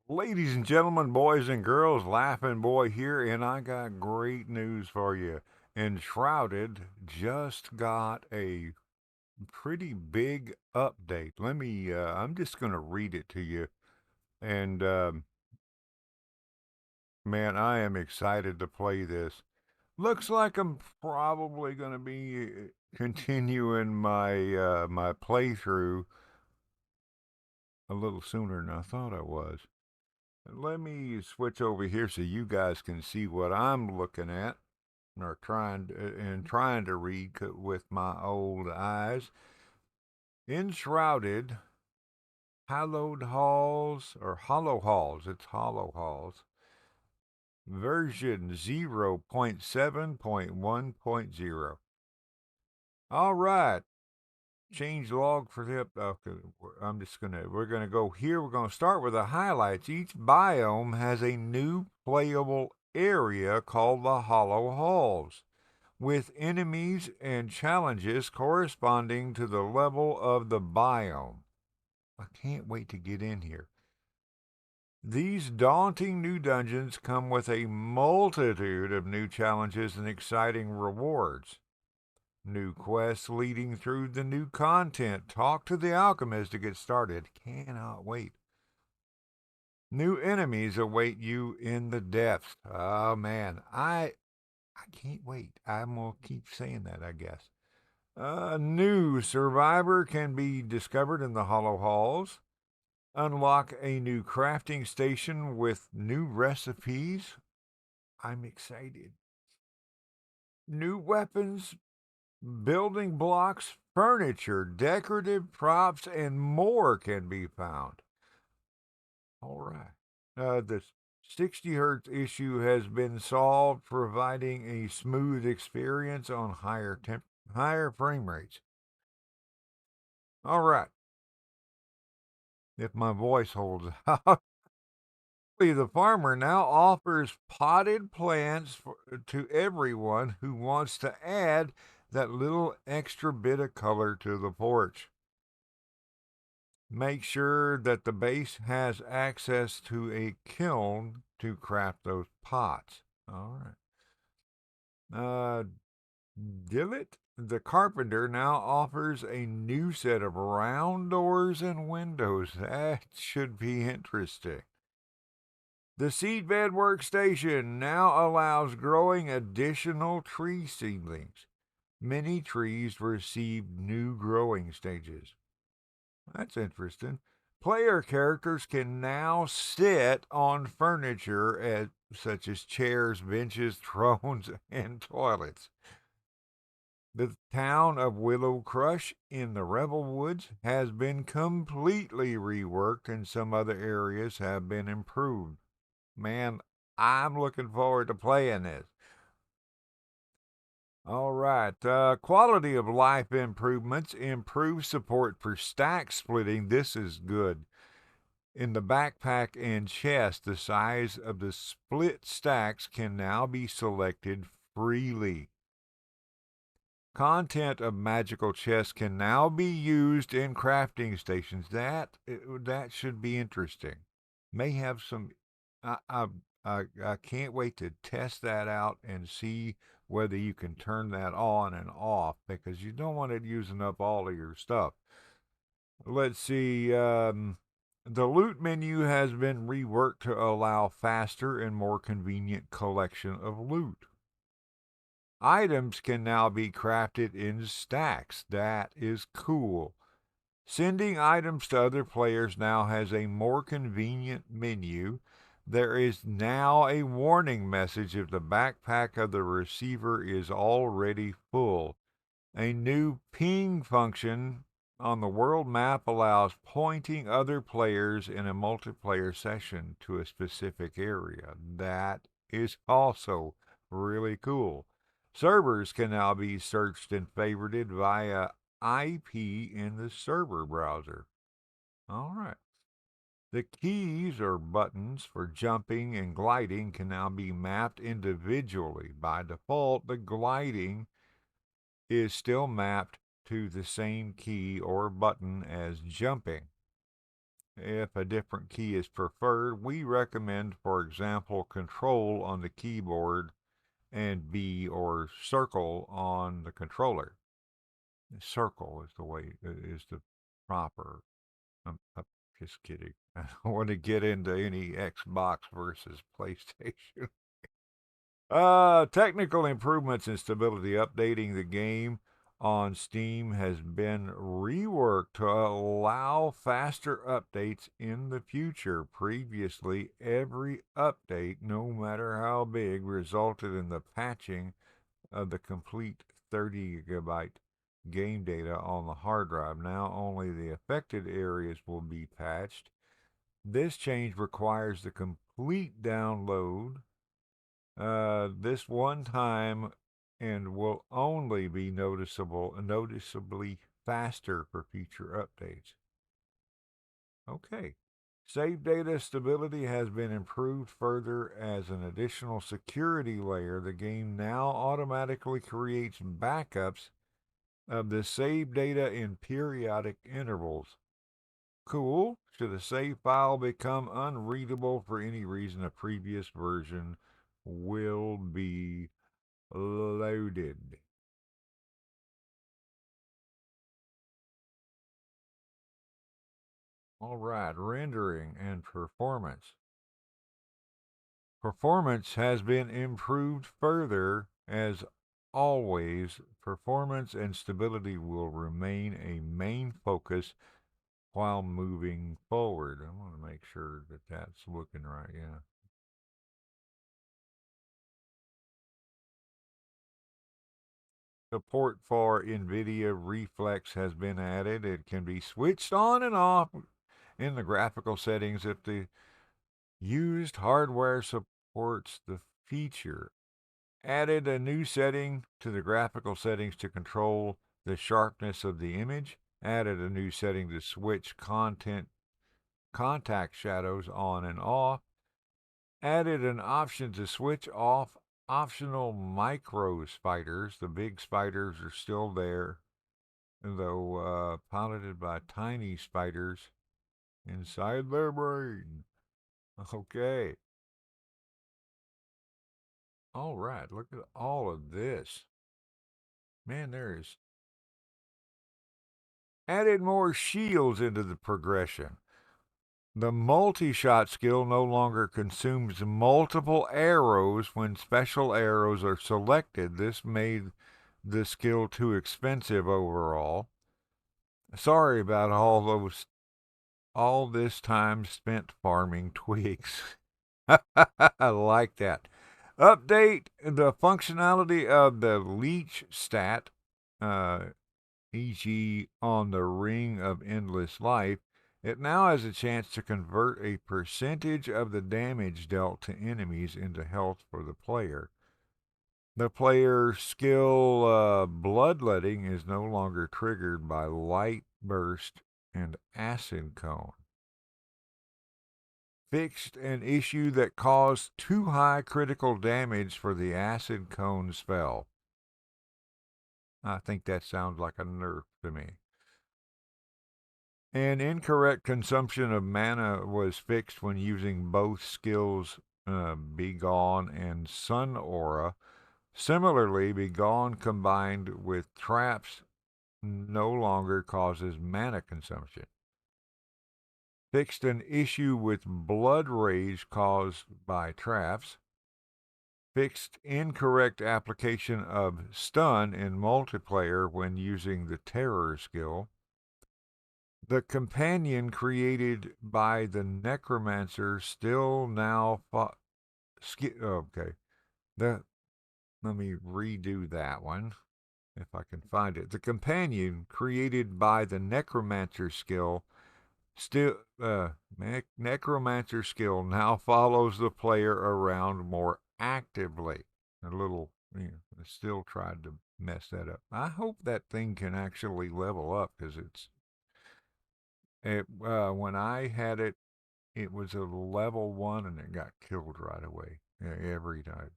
Ladies and gentlemen, boys and girls, Laughing Boy here, and I got great news for you. Enshrouded just got a pretty big update. I'm just going to read it to you. And, man, I am excited to play this. Looks like I'm probably going to be continuing my playthrough a little sooner than I thought I was. Let me switch over here so you guys can see what I'm looking at or trying to read with my old eyes. Enshrouded, hallowed halls or hollow halls. It's hollow halls. Version 0.7.1.0. All right. Change log for the okay, we're gonna go here. We're gonna start with the highlights. Each biome has a new playable area called the Hollow Halls, with enemies and challenges corresponding to the level of the biome. I can't wait to get in here. These daunting new dungeons come with a multitude of new challenges and exciting rewards. New quests leading through the new content. Talk to the alchemist to get started. Cannot wait. New enemies await you in the depths. Oh man, I can't wait. I'm gonna keep saying that, I guess. A new survivor can be discovered in the Hollow Halls. Unlock a new crafting station with new recipes. I'm excited. New weapons, building blocks, furniture, decorative props, and more can be found. All right. The 60 hertz issue has been solved, providing a smooth experience on higher frame rates. All right. If my voice holds out. The farmer now offers potted plants to everyone who wants to add that little extra bit of color to the porch. Make sure that the base has access to a kiln to craft those pots. All right. Dillet, the carpenter, now offers a new set of round doors and windows. That should be interesting. The seedbed workstation now allows growing additional tree seedlings. Many trees receive new growing stages. That's interesting. Player characters can now sit on furniture such as chairs, benches, thrones, and toilets. The town of Willow Crush in the Rebel Woods has been completely reworked, and some other areas have been improved. Man, I'm looking forward to playing this. All right. Quality of life improvements, improved support for stack splitting. This is good. In the backpack and chest, the size of the split stacks can now be selected freely. Content of magical chests can now be used in crafting stations. That should be interesting. May have some. I, I I can't wait to test that out and see whether you can turn that on and off because you don't want it using up all of your stuff. Let's see. The loot menu has been reworked to allow faster and more convenient collection of loot. Items can now be crafted in stacks. That is cool. Sending items to other players now has a more convenient menu. There is now a warning message if the backpack of the receiver is already full. A new ping function on the world map allows pointing other players in a multiplayer session to a specific area. That is also really cool. Servers can now be searched and favorited via IP in the server browser. All right. The keys or buttons for jumping and gliding can now be mapped individually. By default, the gliding is still mapped to the same key or button as jumping. If a different key is preferred, we recommend, for example, Control on the keyboard and B or Circle on the controller. Circle is the proper. I'm just kidding. I don't want to get into any Xbox versus PlayStation. Technical improvements in stability. Updating the game on Steam has been reworked to allow faster updates in the future. Previously, every update, no matter how big, resulted in the patching of the complete 30 gigabyte game data on the hard drive. Now only the affected areas will be patched. This change requires the complete download this one time and will only be noticeably faster for future updates. Okay. Save data stability has been improved further as an additional security layer. The game now automatically creates backups of the save data in periodic intervals. Cool. Should a save file become unreadable for any reason, a previous version will be loaded. All right, rendering and performance. Performance has been improved further. As always, performance and stability will remain a main focus while moving forward. I want to make sure that that's looking right, yeah. Support for NVIDIA Reflex has been added. It can be switched on and off in the graphical settings if the used hardware supports the feature. Added a new setting to the graphical settings to control the sharpness of the image. Added a new setting to switch contact shadows on and off. Added an option to switch off optional micro spiders. The big spiders are still there, though piloted by tiny spiders inside their brain. Okay. All right. Look at all of this. Man, there's added more shields into the progression. The multi-shot skill no longer consumes multiple arrows when special arrows are selected. This made the skill too expensive overall. Sorry about all this time spent farming twigs. I like that. Update the functionality of the leech stat, e.g., on the Ring of Endless Life. It now has a chance to convert a percentage of the damage dealt to enemies into health for the player. The player's skill Bloodletting is no longer triggered by Light Burst and Acid Cone. Fixed an issue that caused too high critical damage for the Acid Cone spell. I think that sounds like a nerf to me. An incorrect consumption of mana was fixed when using both skills Begone and Sun Aura. Similarly, Begone combined with traps no longer causes mana consumption. Fixed an issue with blood rage caused by traps. Fixed incorrect application of stun in multiplayer when using the terror skill. The companion created by the necromancer still now okay. Let me redo that one if I can find it. The companion created by the necromancer skill still necromancer skill now follows the player around more actively. A little, I still tried to mess that up. I hope that thing can actually level up because when I had it, it was a level 1 and it got killed right away every time.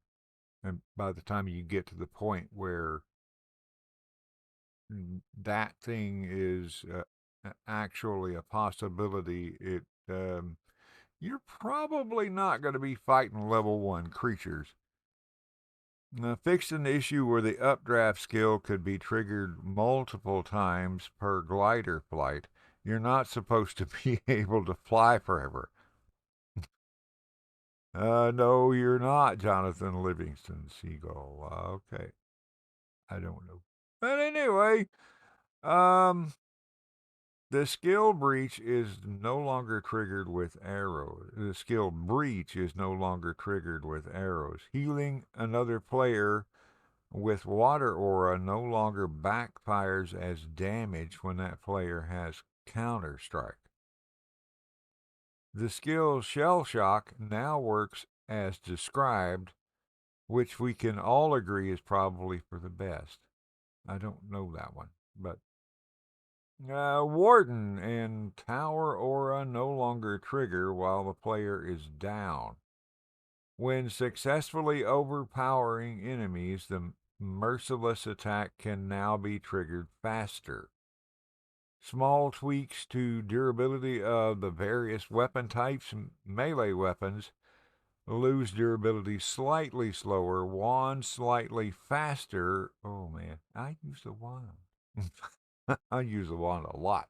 And by the time you get to the point where that thing is actually a possibility, you're probably not going to be fighting level 1 creatures. Fixed an issue where the updraft skill could be triggered multiple times per glider flight. You're not supposed to be able to fly forever. No, you're not, Jonathan Livingston Seagull. Okay. I don't know. But anyway, um, the skill breach is no longer triggered with arrows. The skill breach is no longer triggered with arrows. Healing another player with water aura no longer backfires as damage when that player has counter strike. The skill Shell Shock now works as described, which we can all agree is probably for the best. I don't know that one, but Warden and Tower Aura no longer trigger while the player is down. When successfully overpowering enemies, the merciless attack can now be triggered faster. Small tweaks to durability of the various weapon types. Melee weapons lose durability slightly slower, wand slightly faster. Oh man, I use the wand. I use the wand a lot.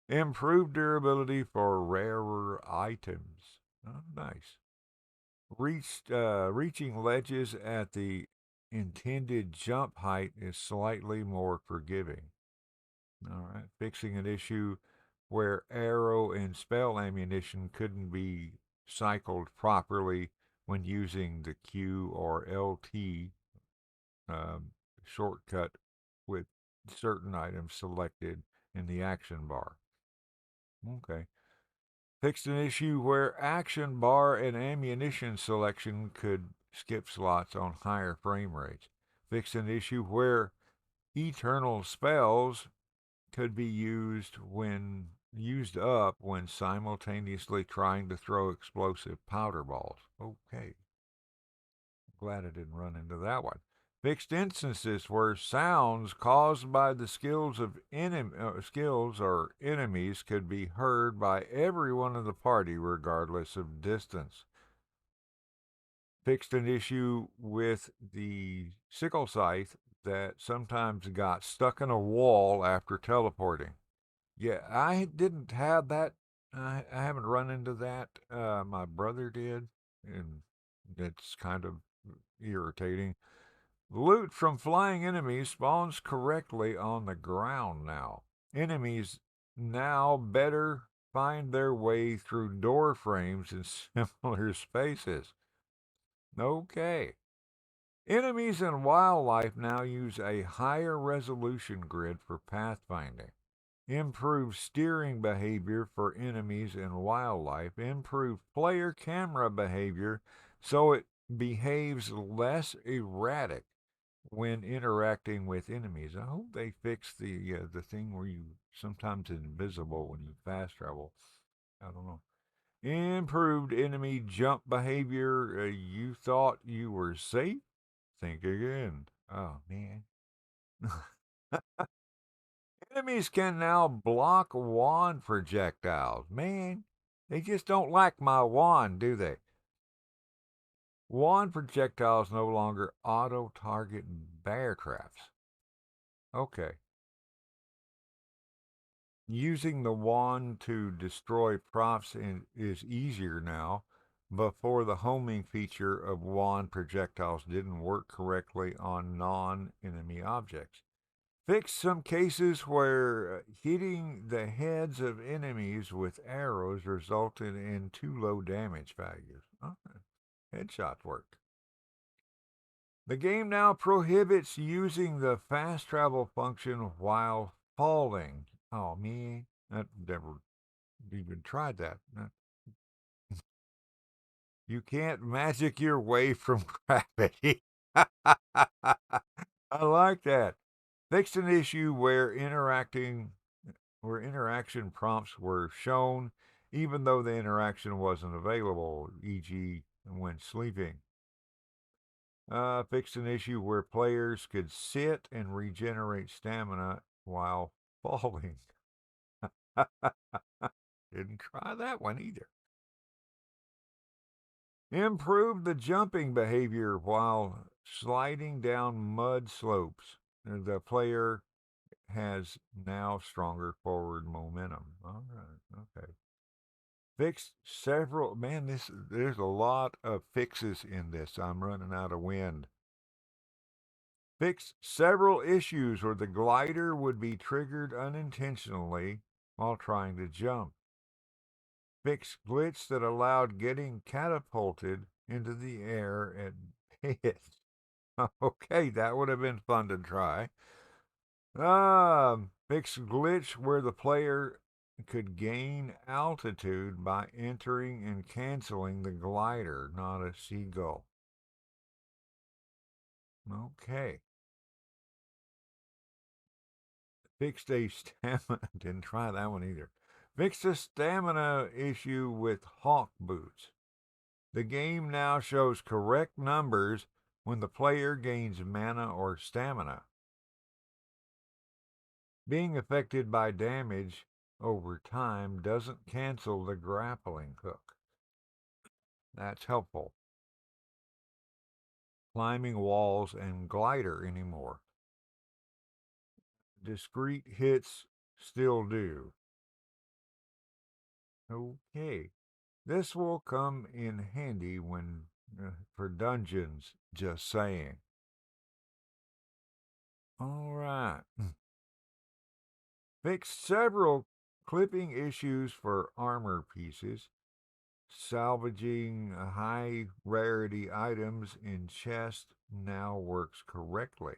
Improved durability for rarer items. Oh, nice. Reaching ledges at the intended jump height is slightly more forgiving. All right. Fixing an issue where arrow and spell ammunition couldn't be cycled properly when using the Q or LT um, shortcut with certain items selected in the action bar. Okay. Fixed an issue where action bar and ammunition selection could skip slots on higher frame rates. Fixed an issue where eternal spells could be used up when simultaneously trying to throw explosive powder balls. Okay. Glad I didn't run into that one. Fixed instances where sounds caused by the skills or enemies could be heard by everyone in the party regardless of distance. Fixed an issue with the sickle scythe that sometimes got stuck in a wall after teleporting. Yeah, I didn't have that. I haven't run into that. My brother did, and it's kind of irritating. Loot from flying enemies spawns correctly on the ground now. Enemies now better find their way through door frames in similar spaces. Okay. Enemies and wildlife now use a higher resolution grid for pathfinding. Improved steering behavior for enemies and wildlife. Improved player camera behavior so it behaves less erratic when interacting with enemies. I hope they fix the thing where you sometimes invisible when you fast travel. I don't know. Improved enemy jump behavior. You thought you were safe? Think again. Oh man. Enemies can now block wand projectiles. Man, they just don't like my wand, do they? Wand projectiles no longer auto target bear traps. Okay. Using the wand to destroy props is easier now. Before, the homing feature of wand projectiles didn't work correctly on non enemy objects. Fix some cases where hitting the heads of enemies with arrows resulted in too low damage values. Okay. Headshots worked. The game now prohibits using the fast travel function while falling. Oh, me. I've never even tried that. You can't magic your way from gravity. I like that. Fixed an issue where interaction prompts were shown even though the interaction wasn't available, e.g., when sleeping. Fixed an issue where players could sit and regenerate stamina while falling. Didn't try that one either. Improve the jumping behavior while sliding down mud slopes. The player has now stronger forward momentum. All right, okay. Fixed several. Man, there's a lot of fixes in this. I'm running out of wind. Fixed several issues where the glider would be triggered unintentionally while trying to jump. Fixed glitch that allowed getting catapulted into the air at pits. Okay, that would have been fun to try. Fixed glitch where the player could gain altitude by entering and canceling the glider, not a seagull. Okay. Fixed a stamina. Didn't try that one either. Fixed a stamina issue with hawk boots. The game now shows correct numbers when the player gains mana or stamina. Being affected by damage over time doesn't cancel the grappling hook. That's helpful. Climbing walls and glider anymore. Discrete hits still do. Okay. This will come in handy when for dungeons, just saying. All right. Fixed several clipping issues for armor pieces. Salvaging high rarity items in chest now works correctly.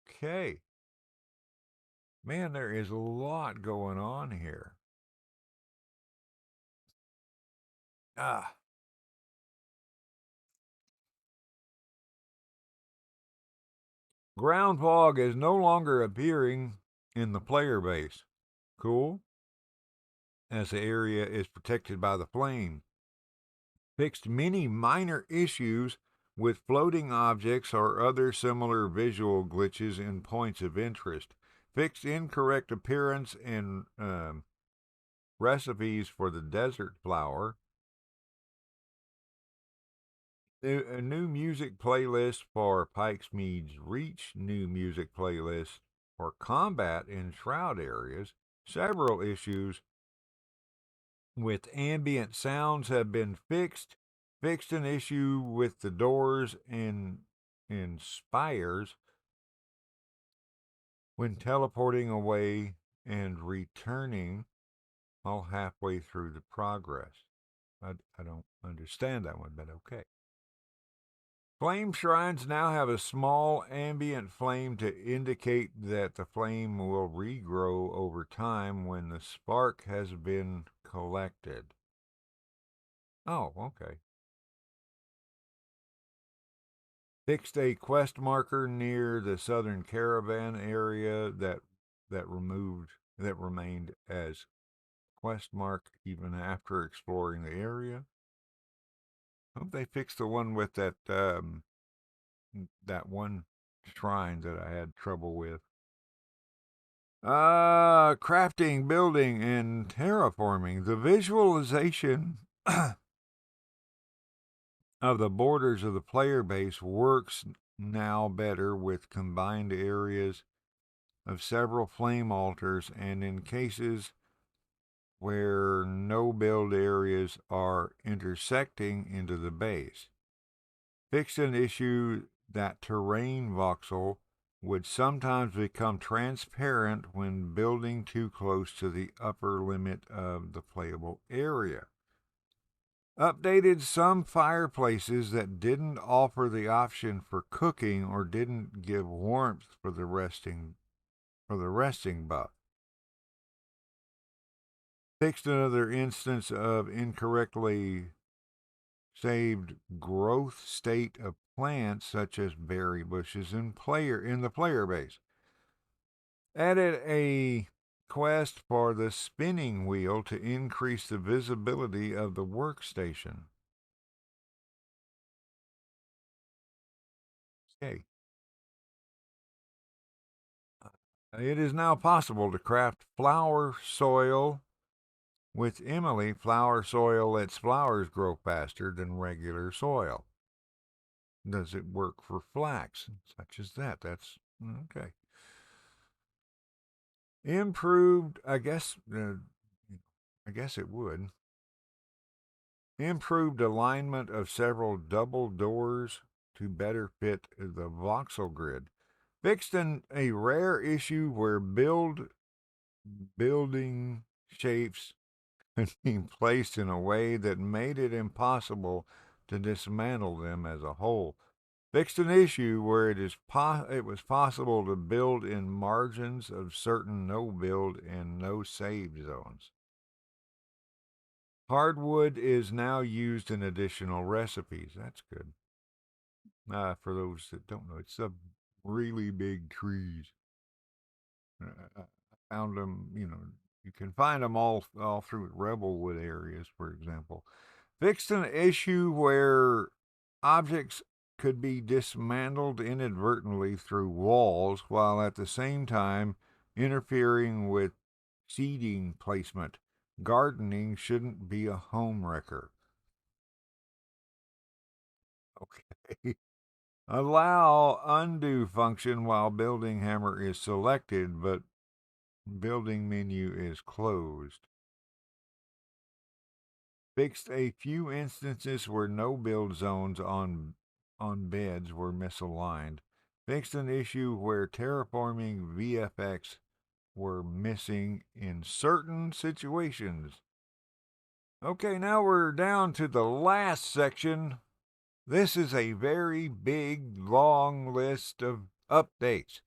Okay. Man, there is a lot going on here. Ah. Ground fog is no longer appearing in the player base. Cool. As the area is protected by the flame. Fixed many minor issues with floating objects or other similar visual glitches in points of interest. Fixed incorrect appearance and recipes for the desert flower. A new music playlist for Pikes Mead's Reach. New music playlist for combat in Shroud areas. Several issues with ambient sounds have been fixed. Fixed an issue with the doors in spires when teleporting away and returning all halfway through the progress. I don't understand that one, but okay. Flame shrines now have a small ambient flame to indicate that the flame will regrow over time when the spark has been collected. Oh, okay. Fixed a quest marker near the southern caravan area that remained as quest mark even after exploring the area. Hope they fixed the one with that one shrine that I had trouble with. Crafting, building, and terraforming. The visualization of the borders of the player base works now better with combined areas of several flame altars, and in cases where no build areas are intersecting into the base. Fixed an issue that terrain voxel would sometimes become transparent when building too close to the upper limit of the playable area. Updated some fireplaces that didn't offer the option for cooking or didn't give warmth for the resting buff. Fixed another instance of incorrectly saved growth state of plants such as berry bushes in the player base. Added a quest for the spinning wheel to increase the visibility of the workstation. Okay. It is now possible to craft flower soil with Emily. Flower soil lets flowers grow faster than regular soil. Does it work for flax? Such as that. That's okay. Improved, I guess it would. Improved alignment of several double doors to better fit the voxel grid. Fixed a rare issue where building shapes had been placed in a way that made it impossible to dismantle them as a whole. Fixed an issue where it was possible to build in margins of certain no build and no save zones. Hardwood is now used in additional recipes. That's good. For those that don't know, it's the really big trees. I found them, you can find them all through Rebelwood areas, for example. Fixed an issue where objects could be dismantled inadvertently through walls while at the same time interfering with seeding placement. Gardening shouldn't be a home wrecker. Okay. Allow undo function while building hammer is selected, but building menu is closed. Fixed a few instances where no build zones on beds were misaligned. Fixed an issue where terraforming VFX were missing in certain situations. Okay, now we're down to the last section. This is a very big, long list of updates.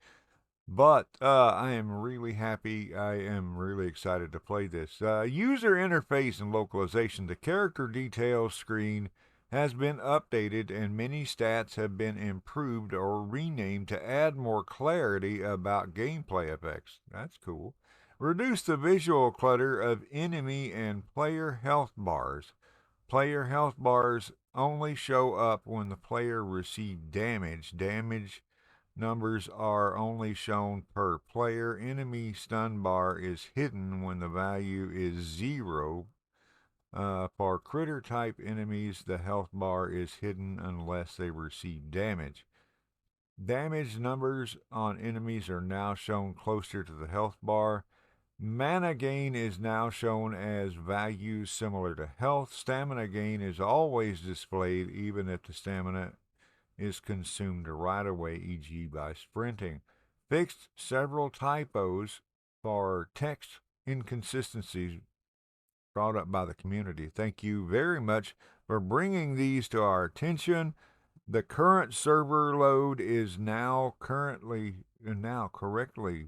But I am really happy. I am really excited to play this. User interface and localization. The character details screen has been updated and many stats have been improved or renamed to add more clarity about gameplay effects. That's cool. Reduce the visual clutter of enemy and player health bars. Player health bars only show up when the player receives damage. Damage numbers are only shown per player. Enemy stun bar is hidden when the value is 0. For critter type enemies, the health bar is hidden unless they receive damage. Damage numbers on enemies are now shown closer to the health bar. Mana gain is now shown as values similar to health. Stamina gain is always displayed even if the stamina is consumed right away, e.g., by sprinting. Fixed several typos for text inconsistencies brought up by the community. Thank you very much for bringing these to our attention. The current server load is now correctly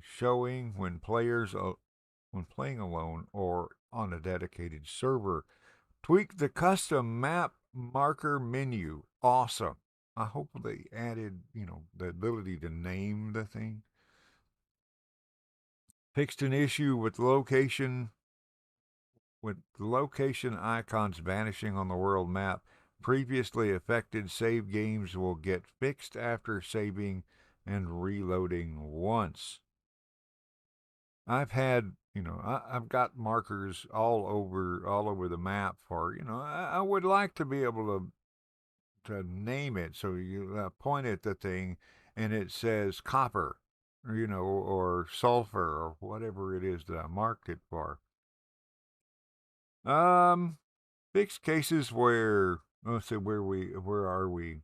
showing when playing alone or on a dedicated server. Tweak the custom map marker menu. Awesome. I hope they added, the ability to name the thing. Fixed an issue with location icons vanishing on the world map. Previously affected save games will get fixed after saving and reloading once. I've had, I've got markers all over the map for, I would like to be able to name it. So you point at the thing and it says copper, or sulfur or whatever it is that I marked it for. Um, Fixed cases where, let's see, where are we?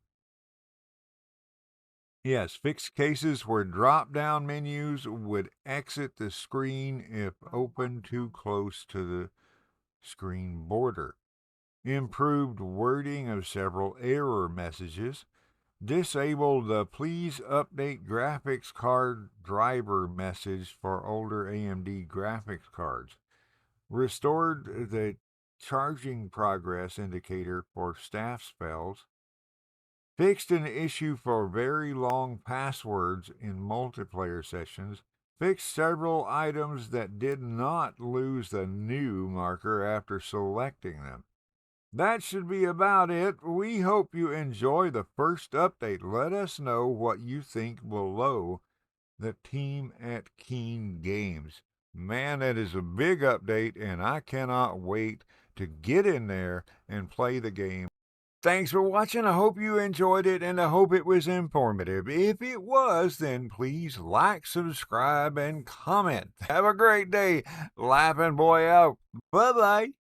Yes, fixed cases where drop down menus would exit the screen if open too close to the screen border. Improved wording of several error messages. Disabled the please update graphics card driver message for older AMD graphics cards. Restored the charging progress indicator for staff spells. Fixed an issue for very long passwords in multiplayer sessions. Fixed several items that did not lose the new marker after selecting them. That should be about it. We hope you enjoy the first update. Let us know what you think below. the team at Keen Games. Man, that is a big update, and I cannot wait to get in there and play the game. Thanks for watching. I hope you enjoyed it, and I hope it was informative. If it was, then please like, subscribe, and comment. Have a great day. Laughing Boy out. Bye-bye.